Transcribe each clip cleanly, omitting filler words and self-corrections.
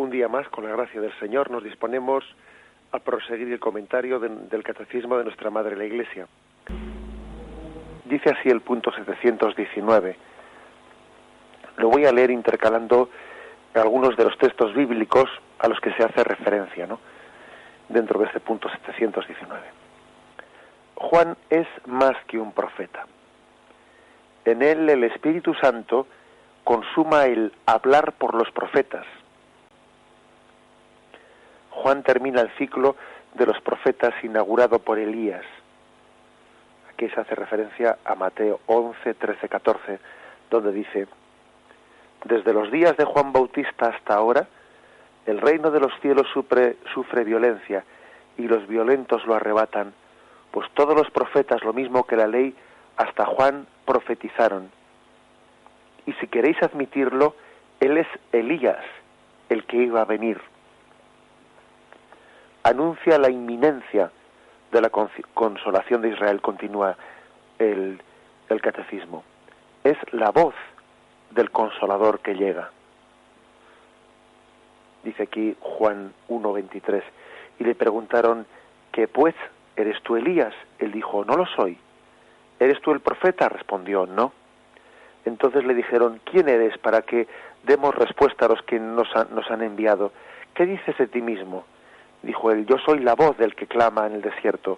Un día más, con la gracia del Señor, nos disponemos a proseguir el comentario del Catecismo de nuestra Madre la Iglesia. Dice así el punto 719. Lo voy a leer intercalando algunos de los textos bíblicos a los que se hace referencia, ¿no?, dentro de este punto 719. Juan es más que un profeta. En él el Espíritu Santo consuma el hablar por los profetas. Juan termina el ciclo de los profetas inaugurado por Elías. Aquí se hace referencia a Mateo 11, 13, 14, donde dice: desde los días de Juan Bautista hasta ahora, el reino de los cielos sufre violencia, y los violentos lo arrebatan, pues todos los profetas, lo mismo que la ley, hasta Juan profetizaron. Y si queréis admitirlo, él es Elías, el que iba a venir. Anuncia la inminencia de la consolación de Israel, continúa el catecismo. Es la voz del Consolador que llega. Dice aquí Juan 1:23, y le preguntaron: ¿qué pues? ¿Eres tú Elías? Él dijo: no lo soy. ¿Eres tú el profeta? Respondió: no. Entonces le dijeron: ¿quién eres para que demos respuesta a los que nos han enviado? ¿Qué dices de ti mismo? Dijo él: yo soy la voz del que clama en el desierto.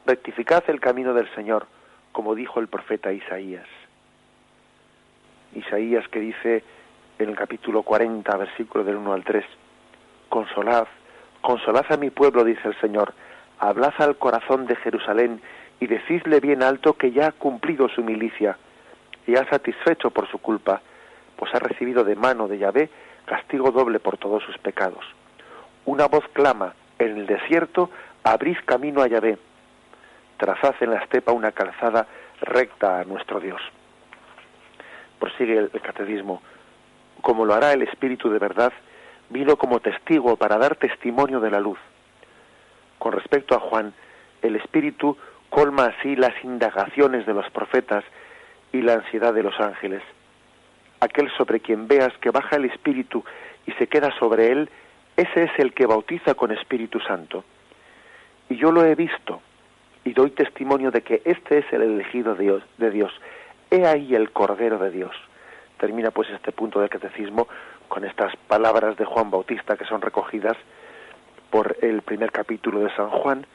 Rectificad el camino del Señor, como dijo el profeta Isaías. Isaías, que dice en el capítulo 40, versículo del 1 al 3, consolad a mi pueblo, dice el Señor, hablad al corazón de Jerusalén y decidle bien alto que ya ha cumplido su milicia y ha satisfecho por su culpa, pues ha recibido de mano de Yahvé castigo doble por todos sus pecados. Una voz clama en el desierto: abrid camino a Yahvé, trazad en la estepa una calzada recta a nuestro Dios. Prosigue el catecismo: como lo hará el Espíritu de verdad, vino como testigo para dar testimonio de la luz. Con respecto a Juan, el Espíritu colma así las indagaciones de los profetas y la ansiedad de los ángeles. Aquel sobre quien veas que baja el Espíritu y se queda sobre él, ese es el que bautiza con Espíritu Santo. Y yo lo he visto, y doy testimonio de que este es el elegido de Dios. He ahí el Cordero de Dios. Termina pues este punto del catecismo con estas palabras de Juan Bautista, que son recogidas por el primer capítulo de San Juan,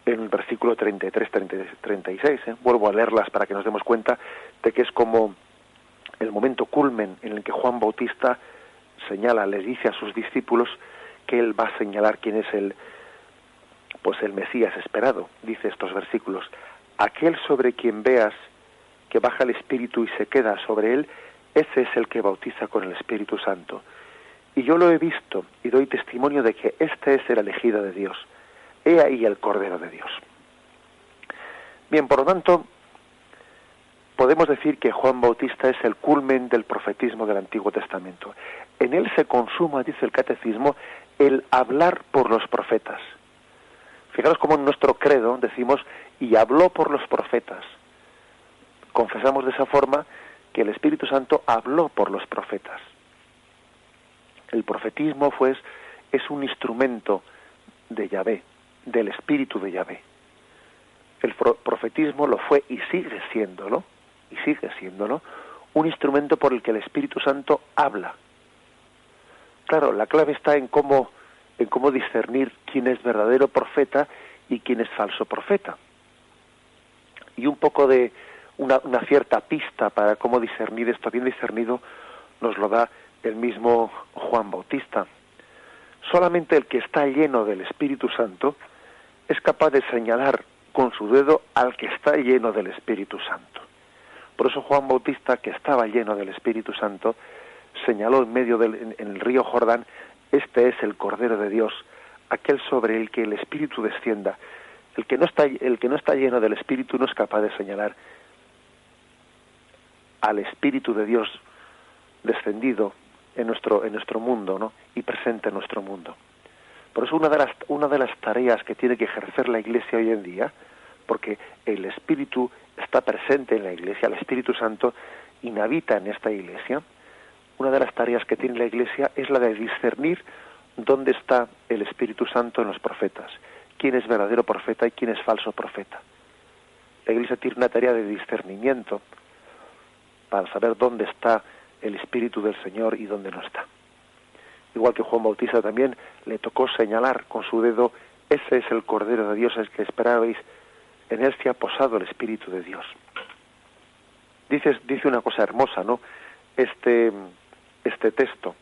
en el versículo 33, 36. Vuelvo a leerlas para que nos demos cuenta de que es como el momento culmen en el que Juan Bautista señala, les dice a sus discípulos que él va a señalar quién es el Mesías esperado. Dice estos versículos: aquel sobre quien veas que baja el Espíritu y se queda sobre él, ese es el que bautiza con el Espíritu Santo. Y yo lo he visto y doy testimonio de que este es el elegido de Dios. He ahí el Cordero de Dios. Bien, por lo tanto, podemos decir que Juan Bautista es el culmen del profetismo del Antiguo Testamento. En él se consuma, dice el catecismo, el hablar por los profetas. Fijaros cómo en nuestro credo decimos: y habló por los profetas. Confesamos de esa forma que el Espíritu Santo habló por los profetas. El profetismo, pues, es un instrumento de Yahvé, del Espíritu de Yahvé. El profetismo lo fue y sigue siéndolo, un instrumento por el que el Espíritu Santo habla. Claro, la clave está en cómo discernir quién es verdadero profeta y quién es falso profeta. Y un poco de una cierta pista para cómo discernir esto bien discernido nos lo da el mismo Juan Bautista. Solamente el que está lleno del Espíritu Santo es capaz de señalar con su dedo al que está lleno del Espíritu Santo. Por eso Juan Bautista, que estaba lleno del Espíritu Santo, señaló en el río Jordán: este es el Cordero de Dios, aquel sobre el que el Espíritu descienda. El que no está lleno del Espíritu no es capaz de señalar al Espíritu de Dios descendido en nuestro mundo, ¿no?, y presente en nuestro mundo. Por eso una de las tareas que tiene que ejercer la Iglesia hoy en día, porque el Espíritu está presente en la Iglesia, el Espíritu Santo inhabita en esta Iglesia, una de las tareas que tiene la Iglesia es la de discernir dónde está el Espíritu Santo en los profetas, quién es verdadero profeta y quién es falso profeta. La Iglesia tiene una tarea de discernimiento para saber dónde está el Espíritu del Señor y dónde no está. Igual que Juan Bautista también le tocó señalar con su dedo: ese es el Cordero de Dios, el que esperabais, en él se ha posado el Espíritu de Dios. Dice una cosa hermosa, ¿no? Este texto,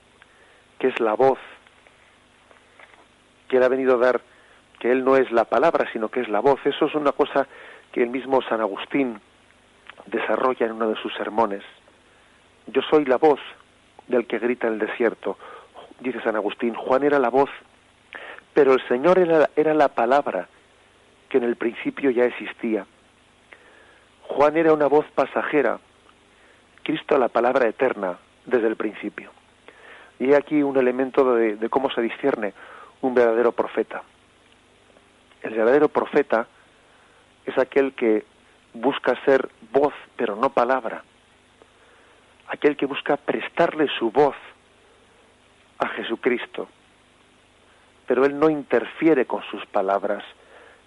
que es la voz que él ha venido a dar, que él no es la palabra, sino que es la voz. Eso es una cosa que el mismo San Agustín desarrolla en uno de sus sermones. Yo soy la voz del que grita en el desierto, dice San Agustín. Juan era la voz, pero el Señor era la palabra que en el principio ya existía. Juan era una voz pasajera, Cristo la palabra eterna desde el principio. Y aquí un elemento de cómo se discierne un verdadero profeta. El verdadero profeta es aquel que busca ser voz, pero no palabra. Aquel que busca prestarle su voz a Jesucristo. Pero él no interfiere con sus palabras,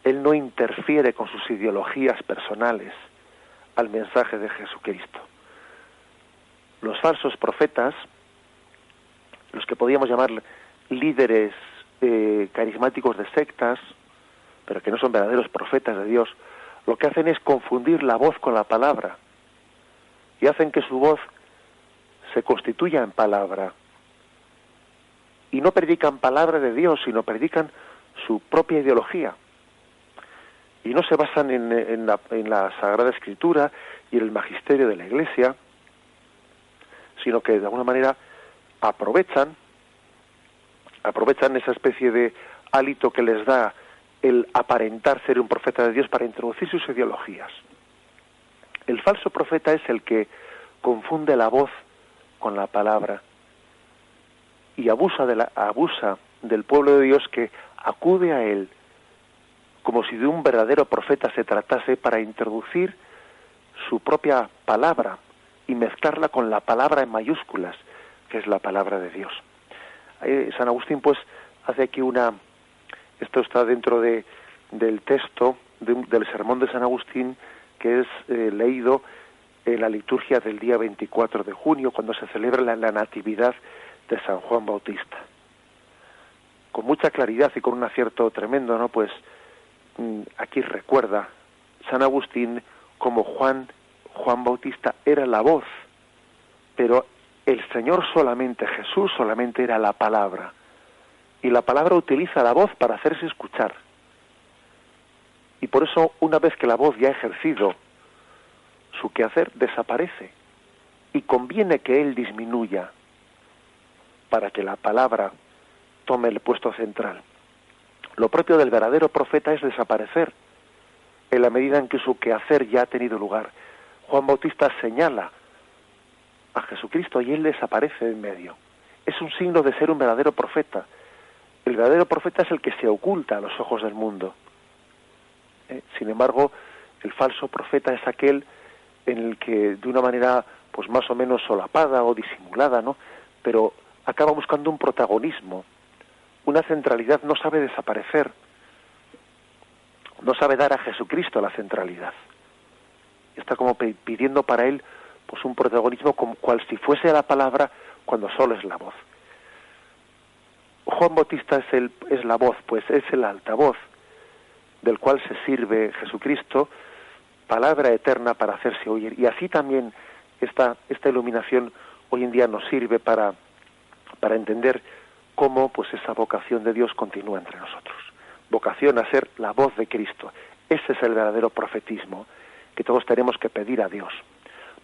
él no interfiere con sus ideologías personales al mensaje de Jesucristo. Los falsos profetas, los que podríamos llamar líderes carismáticos de sectas, pero que no son verdaderos profetas de Dios, lo que hacen es confundir la voz con la palabra y hacen que su voz se constituya en palabra. Y no predican palabra de Dios, sino predican su propia ideología. Y no se basan en la Sagrada Escritura y en el magisterio de la Iglesia, sino que de alguna manera aprovechan esa especie de hálito que les da el aparentar ser un profeta de Dios para introducir sus ideologías. El falso profeta es el que confunde la voz con la palabra y abusa del pueblo de Dios que acude a él como si de un verdadero profeta se tratase para introducir su propia palabra y mezclarla con la palabra en mayúsculas, que es la palabra de Dios. San Agustín pues hace aquí esto está dentro del texto del sermón de San Agustín, que es leído en la liturgia del día 24 de junio, cuando se celebra la Natividad de San Juan Bautista. Con mucha claridad y con un acierto tremendo, ¿no? Pues aquí recuerda San Agustín como Juan Bautista era la voz, pero el Señor solamente, Jesús solamente era la palabra. Y la palabra utiliza la voz para hacerse escuchar. Y por eso, una vez que la voz ya ha ejercido su quehacer, desaparece. Y conviene que él disminuya para que la palabra tome el puesto central. Lo propio del verdadero profeta es desaparecer en la medida en que su quehacer ya ha tenido lugar. Juan Bautista señala a Jesucristo y él desaparece en medio. Es un signo de ser un verdadero profeta. El verdadero profeta es el que se oculta a los ojos del mundo. Sin embargo, el falso profeta es aquel en el que de una manera pues más o menos solapada o disimulada, ¿no? Pero acaba buscando un protagonismo, una centralidad, no sabe desaparecer, no sabe dar a Jesucristo la centralidad. Está como pidiendo para él pues un protagonismo como cual si fuese la palabra cuando solo es la voz. Juan Bautista es la voz, pues es el altavoz del cual se sirve Jesucristo, palabra eterna para hacerse oír. Y así también esta iluminación hoy en día nos sirve para entender cómo pues esa vocación de Dios continúa entre nosotros. Vocación a ser la voz de Cristo. Ese es el verdadero profetismo que todos tenemos que pedir a Dios.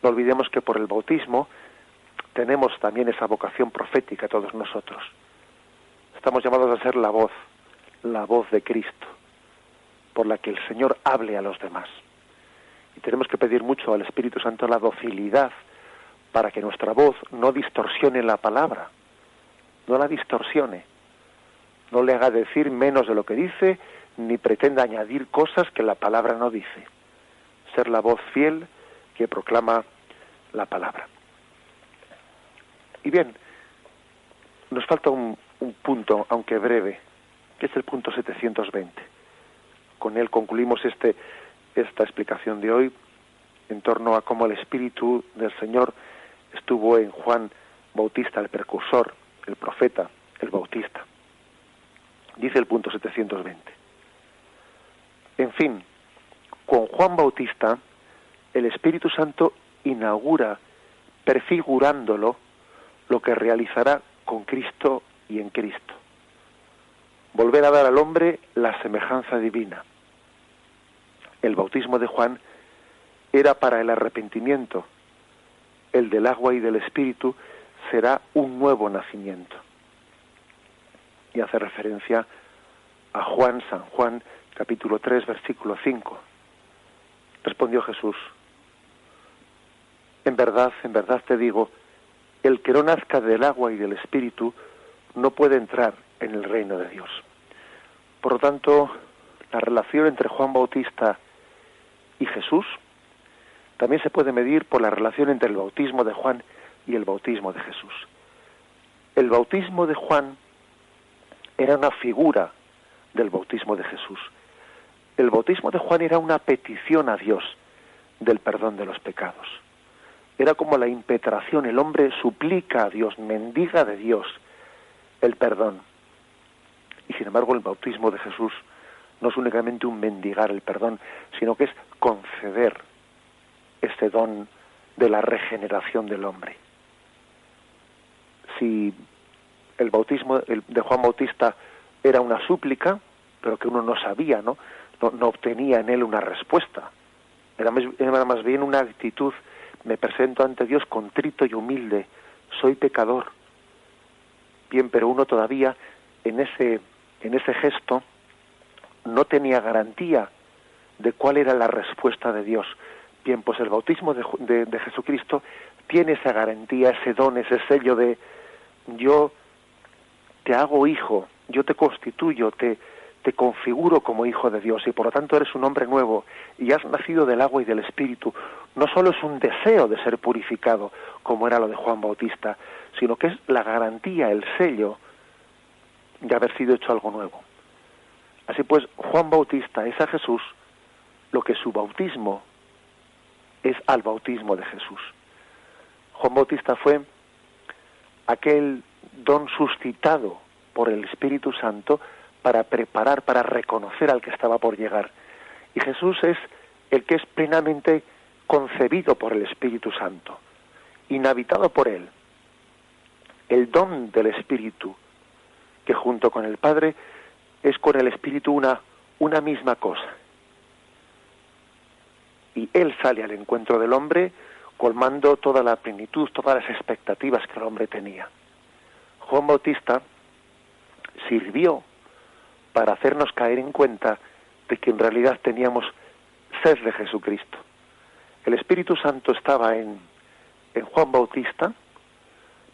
No olvidemos que por el bautismo tenemos también esa vocación profética todos nosotros. Estamos llamados a ser la voz de Cristo, por la que el Señor hable a los demás. Y tenemos que pedir mucho al Espíritu Santo la docilidad para que nuestra voz no distorsione la palabra, no la distorsione, no le haga decir menos de lo que dice, ni pretenda añadir cosas que la palabra no dice. Ser la voz fiel que proclama la palabra. Y bien, nos falta un punto, aunque breve, que es el punto 720. Con él concluimos esta explicación de hoy en torno a cómo el Espíritu del Señor estuvo en Juan Bautista, el precursor, el profeta, el bautista. Dice el punto 720. En fin, con Juan Bautista, el Espíritu Santo inaugura, prefigurándolo, lo que realizará con Cristo y en Cristo. Volver a dar al hombre la semejanza divina. El bautismo de Juan era para el arrepentimiento. El del agua y del Espíritu será un nuevo nacimiento. Y hace referencia a Juan, San Juan, capítulo 3, versículo 5. Respondió Jesús: en verdad te digo, el que no nazca del agua y del Espíritu no puede entrar en el reino de Dios. Por lo tanto, la relación entre Juan Bautista y Jesús también se puede medir por la relación entre el bautismo de Juan y el bautismo de Jesús. El bautismo de Juan era una figura del bautismo de Jesús. El bautismo de Juan era una petición a Dios del perdón de los pecados. Era como la impetración, el hombre suplica a Dios, mendiga de Dios el perdón. Y sin embargo el bautismo de Jesús no es únicamente un mendigar el perdón, sino que es conceder este don de la regeneración del hombre. Si el bautismo de Juan Bautista era una súplica, pero que uno no sabía, no obtenía en él una respuesta. Era más bien una actitud: me presento ante Dios contrito y humilde, soy pecador. Bien, pero uno todavía en ese gesto no tenía garantía de cuál era la respuesta de Dios. Bien, pues el bautismo de Jesucristo tiene esa garantía, ese don, ese sello de: yo te hago hijo, yo te constituyo, te configuro como hijo de Dios, y por lo tanto eres un hombre nuevo y has nacido del agua y del Espíritu. No solo es un deseo de ser purificado, como era lo de Juan Bautista, sino que es la garantía, el sello de haber sido hecho algo nuevo. Así pues, Juan Bautista es a Jesús lo que su bautismo es al bautismo de Jesús. Juan Bautista fue aquel don suscitado por el Espíritu Santo para preparar, para reconocer al que estaba por llegar. Y Jesús es el que es plenamente concebido por el Espíritu Santo, inhabitado por él. El don del Espíritu, que junto con el Padre es con el Espíritu una misma cosa. Y él sale al encuentro del hombre colmando toda la plenitud, todas las expectativas que el hombre tenía. Juan Bautista sirvió para hacernos caer en cuenta de que en realidad teníamos sed de Jesucristo. El Espíritu Santo estaba en Juan Bautista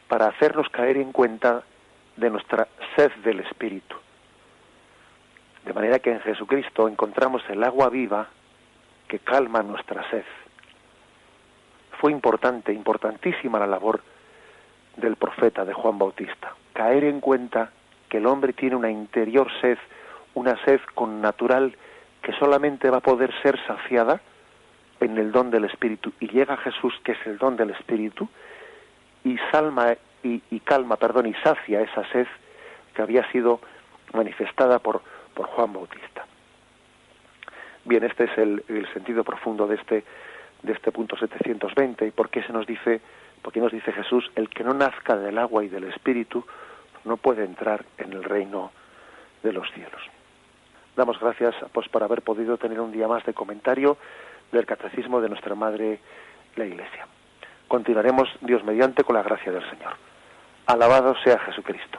para hacernos caer en cuenta de nuestra sed del Espíritu. De manera que en Jesucristo encontramos el agua viva que calma nuestra sed. Fue importantísima la labor del profeta, de Juan Bautista. Caer en cuenta que el hombre tiene una interior sed, una sed connatural que solamente va a poder ser saciada en el don del Espíritu. Y llega Jesús, que es el don del Espíritu, y calma y sacia esa sed que había sido manifestada por Juan Bautista. Bien, este es el sentido profundo de este punto 720. ¿Y por qué nos dice Jesús: el que no nazca del agua y del Espíritu no puede entrar en el reino de los cielos? Damos gracias pues por haber podido tener un día más de comentario del Catecismo de nuestra Madre la Iglesia. Continuaremos, Dios mediante, con la gracia del Señor. Alabado sea Jesucristo.